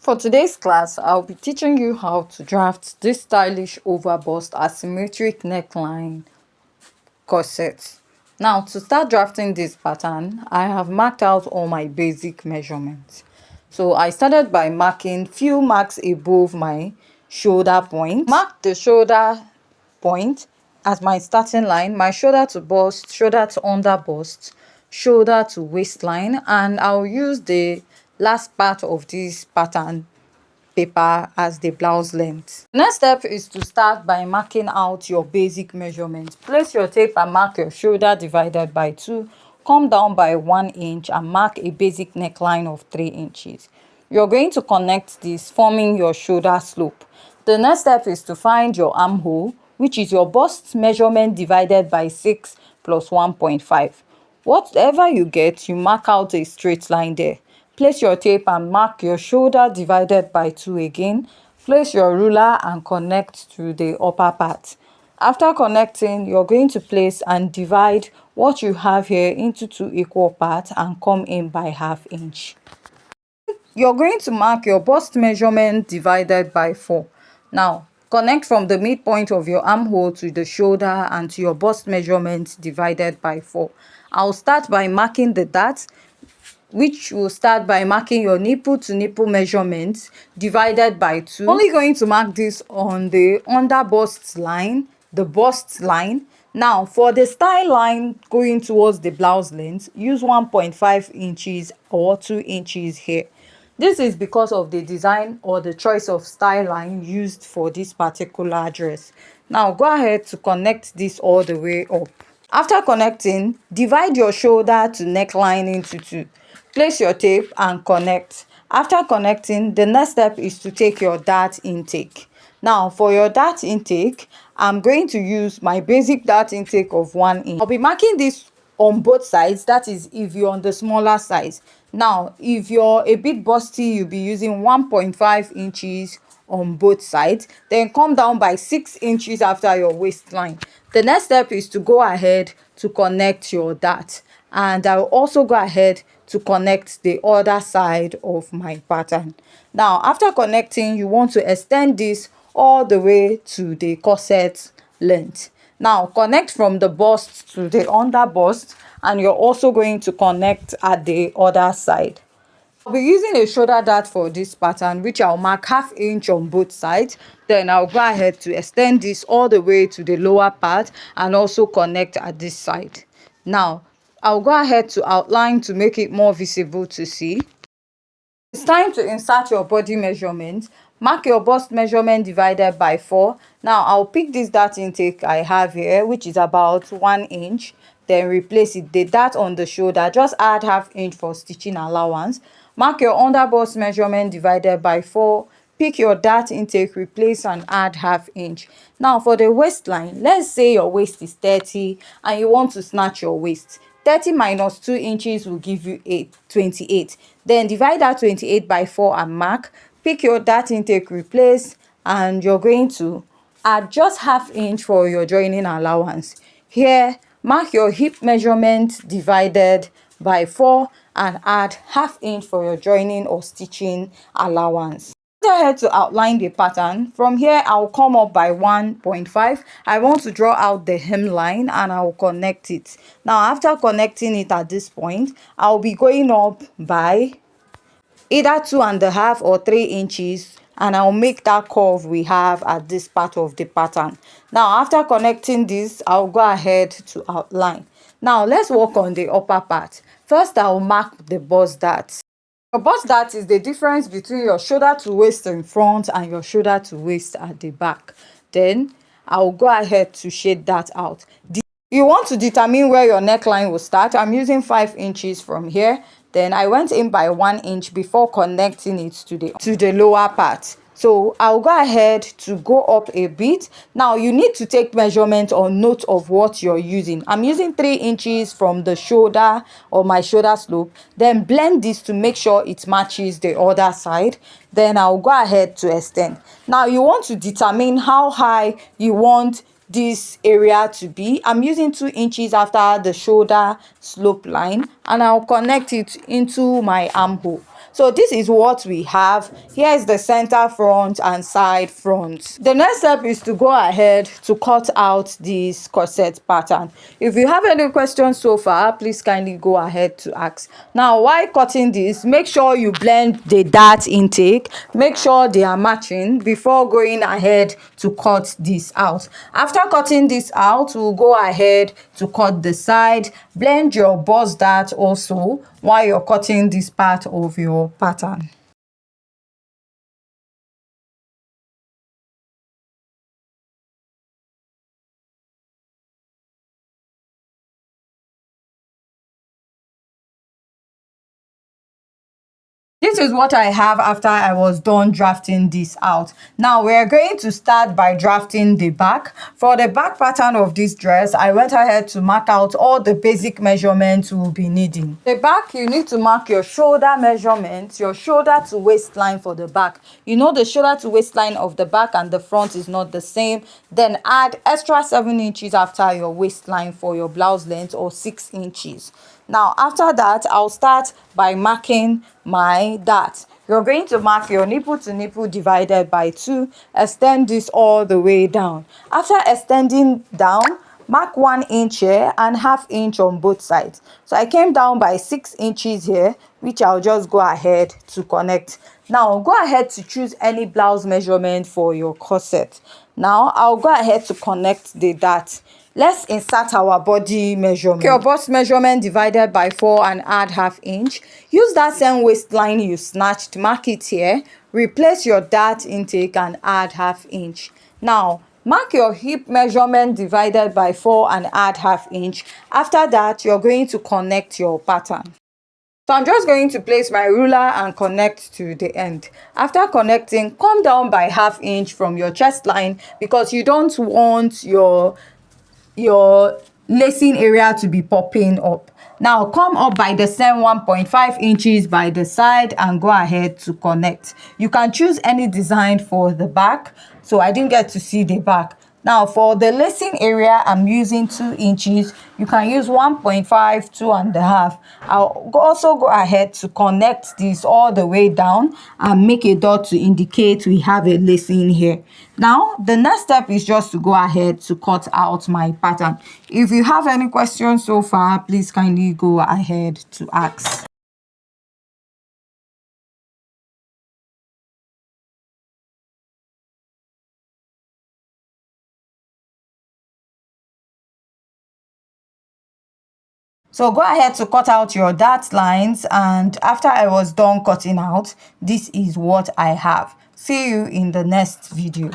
For today's class, I'll be teaching you how to draft this stylish overbust asymmetric neckline corset. Now, to start drafting this pattern, I have marked out all my basic measurements. So I started by marking few marks above my shoulder point. Mark the shoulder point as my starting line, my shoulder to bust, shoulder to underbust, shoulder to waistline, and I'll use the last part of this pattern paper as the blouse length. Next step is to start by marking out your basic measurements. Place your tape and mark your shoulder divided by 2. Come down by 1 inch and mark a basic neckline of 3 inches. You're going to connect this, forming your shoulder slope. The next step is to find your armhole, which is your bust measurement divided by 6 plus 1.5. Whatever you get, you mark out a straight line there. Place your tape and mark your shoulder divided by 2 again. Place your ruler and connect to the upper part. After connecting, you're going to place and divide what you have here into 2 equal parts and come in by ½ inch. You're going to mark your bust measurement divided by 4. Now, connect from the midpoint of your armhole to the shoulder and to your bust measurement divided by 4. I'll start by marking the dart, which will start by marking your nipple to nipple measurements divided by 2. Only going to mark this on the under bust line, the bust line. Now, for the style line going towards the blouse length, use 1.5 inches or 2 inches here. This is because of the design or the choice of style line used for this particular dress. Now, go ahead to connect this all the way up. After connecting, divide your shoulder to neckline into 2. Place your tape and connect. After connecting, the next step is to take your dart intake. Now, for your dart intake, I'm going to use my basic dart intake of 1 inch. I'll be marking this on both sides, that is if you're on the smaller size. Now, if you're a bit busty, you'll be using 1.5 inches on both sides. Then come down by 6 inches after your waistline. The next step is to go ahead to connect your dart, and I'll also go ahead to connect the other side of my pattern. Now, after connecting, you want to extend this all the way to the corset length. Now, connect from the bust to the under bust, and you're also going to connect at the other side. I'll be using a shoulder dart for this pattern, which I'll mark ½ inch on both sides. Then I'll go ahead to extend this all the way to the lower part and also connect at this side. Now, I'll go ahead to outline to make it more visible to see. It's time to insert your body measurement. Mark your bust measurement divided by 4. Now, I'll pick this dart intake I have here, which is about 1 inch. Then replace it, the dart on the shoulder. Just add ½ inch for stitching allowance. Mark your under bust measurement divided by 4. Pick your dart intake, replace and add ½ inch. Now, for the waistline, let's say your waist is 30 and you want to snatch your waist. 30 minus 2 inches will give you 28. Then divide that 28 by 4 and mark. Pick your dart intake, replace, and you're going to add just ½ inch for your joining allowance. Here, mark your hip measurement divided by 4 and add ½ inch for your joining or stitching allowance. Go ahead to outline the pattern. From here, I'll come up by 1.5. I want to draw out the hemline and I'll connect it. Now, after connecting it at this point, I'll be going up by either 2.5 or 3 inches, and I'll make that curve we have at this part of the pattern. Now, after connecting this, I'll go ahead to outline. Now, let's work on the upper part. First, I'll mark the bust dart. Your bust dart is the difference between your shoulder to waist in front and your shoulder to waist at the back. Then I'll go ahead to shade that out. You want to determine where your neckline will start. I'm using 5 inches from here. Then I went in by 1 inch before connecting it to the lower part. So I'll go ahead to go up a bit. Now, you need to take measurement or note of what you're using. I'm using 3 inches from the shoulder or my shoulder slope. Then blend this to make sure it matches the other side. Then I'll go ahead to extend. Now, you want to determine how high you want this area to be. I'm using 2 inches after the shoulder slope line, and I'll connect it into my armhole. So this is what we have. Here is the center front and side front. The next step is to go ahead to cut out this corset pattern. If you have any questions so far, please kindly go ahead to ask. Now, while cutting this, make sure you blend the dart intake, make sure they are matching before going ahead to cut this out. After cutting this out, we'll go ahead to cut the side. Blend your bust dart also while you're cutting this part of your pattern. This is what I have after I was done drafting this out. Now we're going to start by drafting the back. For the back pattern of this dress, I went ahead to mark out all the basic measurements we'll be needing. The back, you need to mark your shoulder measurements, your shoulder to waistline for the back. You know the shoulder to waistline of the back and the front is not the same. Then add extra 7 inches after your waistline for your blouse length, or 6 inches. Now after that, I'll start by marking my dart. You're going to mark your nipple to nipple divided by 2. Extend this all the way down. After extending down, mark 1 inch here and ½ inch on both sides. So I came down by 6 inches here, which I'll just go ahead to connect. Now go ahead to choose any blouse measurement for your corset. Now I'll go ahead to connect the dart. Let's insert our body measurement. Your bust measurement divided by 4 and add ½ inch. Use that same waistline you snatched, mark it here. Replace your dart intake and add ½ inch. Now mark your hip measurement divided by 4 and add ½ inch. After that, you're going to connect your pattern. So I'm just going to place my ruler and connect to the end. After connecting, come down by ½ inch from your chest line because you don't want your lacing area to be popping up. Now come up by the same 1.5 inches by the side and go ahead to connect. You can choose any design for the back, so I didn't get to see the back. Now for the lacing area, I'm using 2 inches. You can use 1.5, 2.5. I'll also go ahead to connect this all the way down and make a dot to indicate we have a lacing here. Now the next step is just to go ahead to cut out my pattern. If you have any questions so far, please kindly go ahead to ask. So go ahead to cut out your dart lines, and after I was done cutting out, this is what I have. See you in the next video.